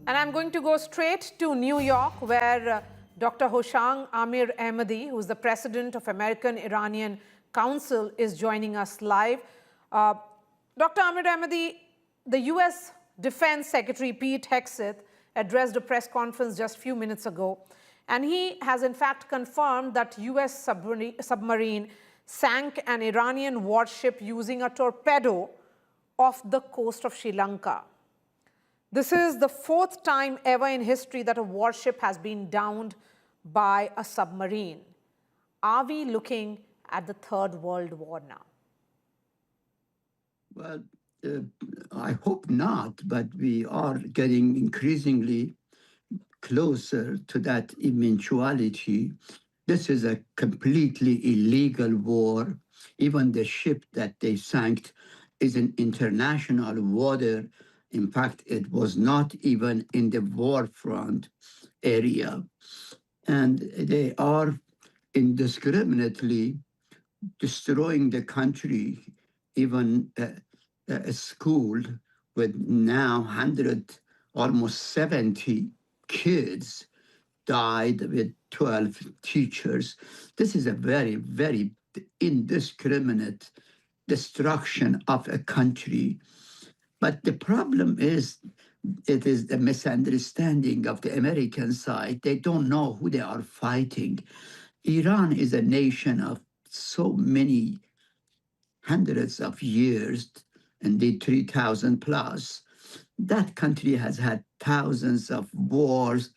And I'm going to go straight to New York, where Dr. Hooshang Amirahmadi, who's the president of American-Iranian Council, is joining us live. Dr. Amirahmadi, the U.S. Defense Secretary Pete Hegseth addressed a press conference just a few minutes ago, and he has in fact confirmed that U.S. submarine sank an Iranian warship using a torpedo off the coast of Sri Lanka. This is the fourth time ever in history that a warship has been downed by a submarine. Are we looking at the Third World War now? Well, I hope not, but we are getting increasingly closer to that eventuality. This is a completely illegal war. Even the ship that they sank is in international water. In fact, it was not even in the war front area. And they are indiscriminately destroying the country. Even a school with now 100, almost 70 kids died with 12 teachers. This is a very, very indiscriminate destruction of a country. But the problem is, it is the misunderstanding of the American side. They don't know who they are fighting. Iran is a nation of so many hundreds of years, indeed 3,000 plus. That country has had thousands of wars,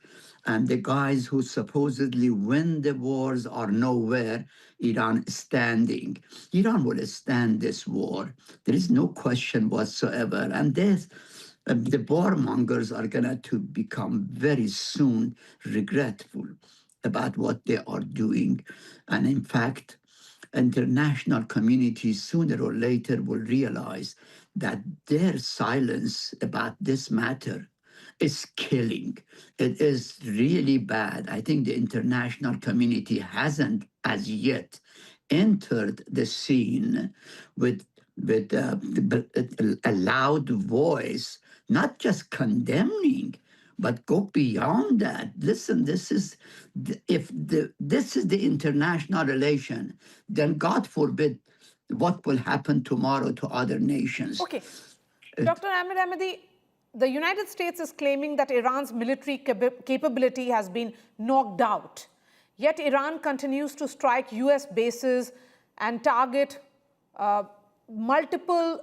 and the guys who supposedly win the wars are nowhere. Iran is standing. Iran will stand this war. There is no question whatsoever. And this, the warmongers are going to become very soon regretful about what they are doing. And in fact, international community sooner or later will realize that their silence about this matter is killing. It is really bad. I think the international community hasn't as yet entered the scene with a loud voice, not just condemning, but go beyond that. Listen, this is the international relation, then God forbid what will happen tomorrow to other nations. Okay. Dr. Amirahmadi, the United States is claiming that Iran's military capability has been knocked out. Yet Iran continues to strike US bases and target multiple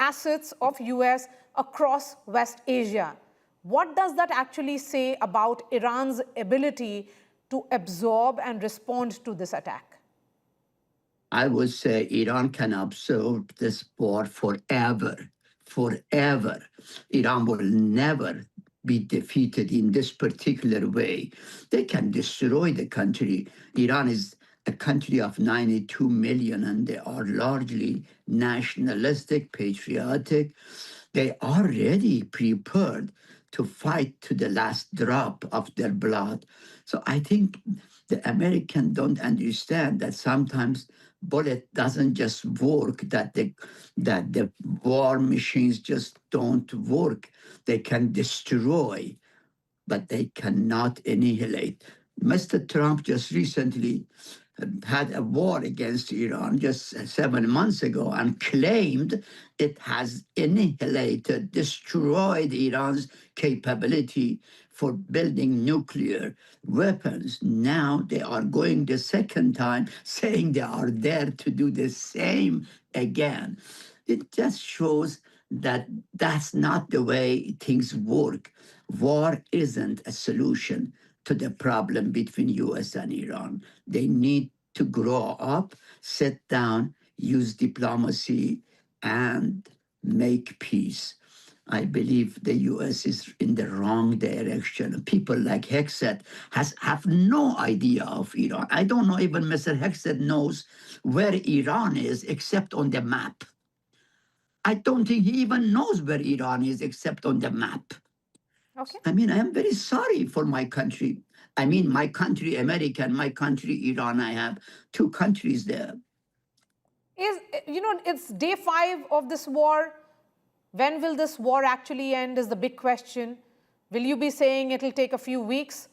assets of US across West Asia. What does that actually say about Iran's ability to absorb and respond to this attack? I would say Iran can absorb this war forever, forever. Iran will never be defeated in this particular way. They can destroy the country. Iran is a country of 92 million, and they are largely nationalistic, patriotic. They are already prepared to fight to the last drop of their blood. So I think the Americans don't understand that sometimes bullet doesn't just work, that the war machines just don't work. They can destroy, but they cannot annihilate. Mr. Trump just recently had a war against Iran just 7 months ago and claimed it has annihilated, destroyed Iran's capability for building nuclear weapons. Now they are going the second time, saying they are there to do the same again. It just shows that that's not the way things work. War isn't a solution to the problem between US and Iran. They need to grow up, sit down, use diplomacy, and make peace. I believe the US is in the wrong direction. People like Hegseth have no idea of Iran. I don't know even Mr. Hegseth knows where Iran is except on the map. I don't think he even knows where Iran is except on the map. Okay. I mean, I am very sorry for my country. I mean, my country, America, and my country, Iran. I have two countries there. It's day 5 of this war. When will this war actually end is the big question. Will you be saying it'll take a few weeks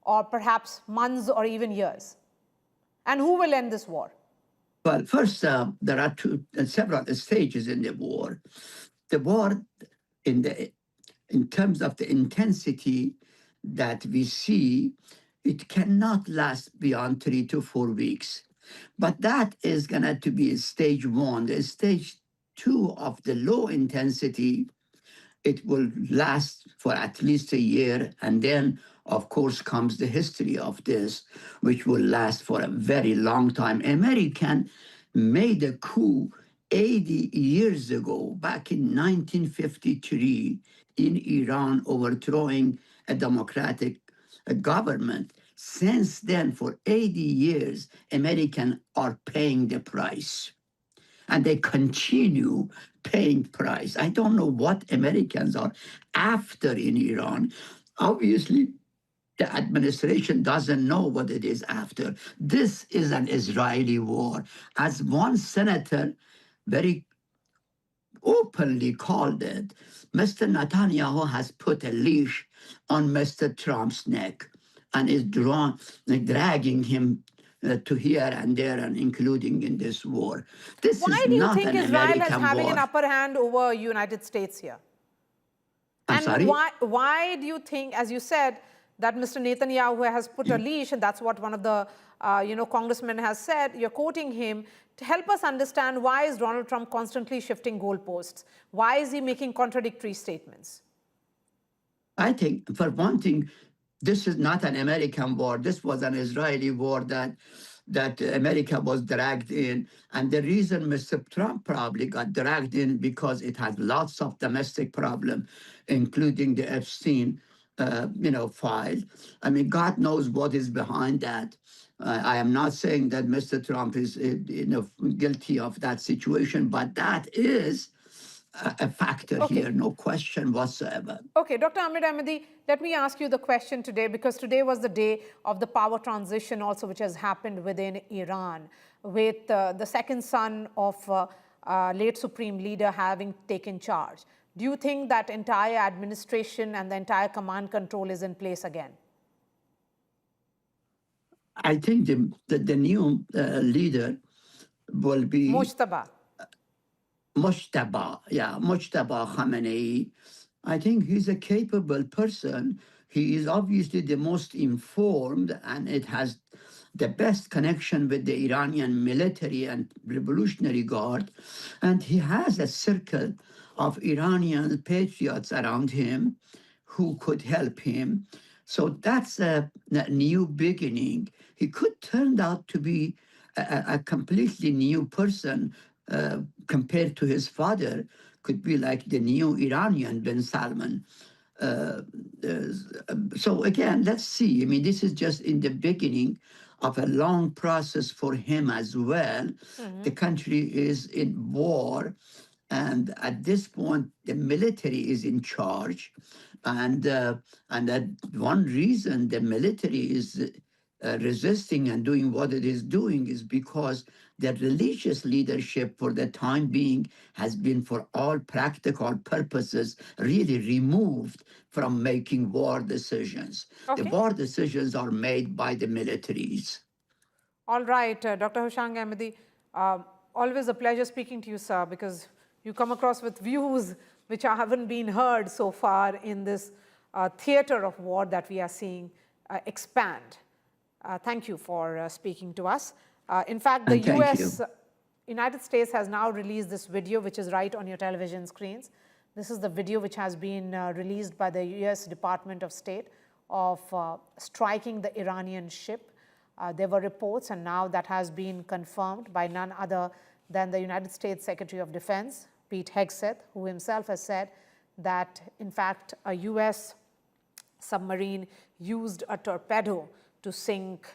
or perhaps months or even years? And who will end this war? Well, first, there are several stages in the war. The war, in terms of the intensity that we see, it cannot last beyond 3 to 4 weeks. But that is going to be stage one. The stage two of the low intensity, it will last for at least a year. And then, of course, comes the history of this, which will last for a very long time. American made a coup 80 years ago, back in 1953, in Iran, overthrowing a democratic government. Since then, for 80 years, Americans are paying the price. And they continue paying price. I don't know what Americans are after in Iran. Obviously, the administration doesn't know what it is after. This is an Israeli war. As one senator very openly called it, Mr. Netanyahu has put a leash on Mr. Trump's neck and is dragging him to here and there, and including in this war. This Why is do you not think an Israel American is having war. an upper hand over United States here? I'm And sorry? why do you think, as you said, that Mr. Netanyahu has put a leash, and that's what one of the congressmen has said, you're quoting him, to help us understand why is Donald Trump constantly shifting goalposts? Why is he making contradictory statements? I think, for one thing, this is not an American war. This was an Israeli war that America was dragged in. And the reason Mr. Trump probably got dragged in because it has lots of domestic problems, including the Epstein file. I mean, God knows what is behind that. I am not saying that Mr. Trump is guilty of that situation, but that is a factor here, no question whatsoever. Okay, Dr. Amirahmadi, let me ask you the question today, because today was the day of the power transition also, which has happened within Iran, with the second son of late Supreme Leader having taken charge. Do you think that entire administration and the entire command control is in place again? I think the new leader will be Mujtaba Khamenei. I think he's a capable person. He is obviously the most informed, and it has the best connection with the Iranian military and Revolutionary Guard. And he has a circle of Iranian patriots around him who could help him. So that's a new beginning. He could turn out to be a completely new person compared to his father, could be like the new Iranian bin Salman. So again, let's see. I mean, this is just in the beginning of a long process for him as well. Mm-hmm. The country is in war, and at this point, the military is in charge, and that one reason the military is resisting and doing what it is doing is because the religious leadership for the time being has been, for all practical purposes, really removed from making war decisions. Okay. The war decisions are made by the militaries. All right, Dr. Hooshang Amirahmadi, always a pleasure speaking to you, sir, because you come across with views which haven't been heard so far in this theater of war that we are seeing expand. Thank you for speaking to us. In fact, the United States has now released this video, which is right on your television screens. This is the video which has been released by the US Department of State of striking the Iranian ship. There were reports, and now that has been confirmed by none other than the United States Secretary of Defense, Pete Hegseth, who himself has said that, in fact, a US submarine used a torpedo to sink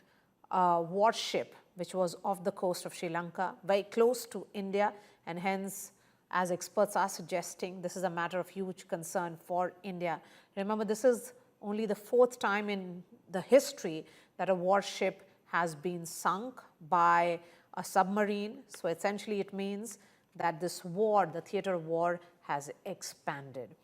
a warship which was off the coast of Sri Lanka, very close to India, and hence, as experts are suggesting, this is a matter of huge concern for India. Remember, this is only the fourth time in the history that a warship has been sunk by a submarine. So essentially, it means that this war, the theater of war, has expanded.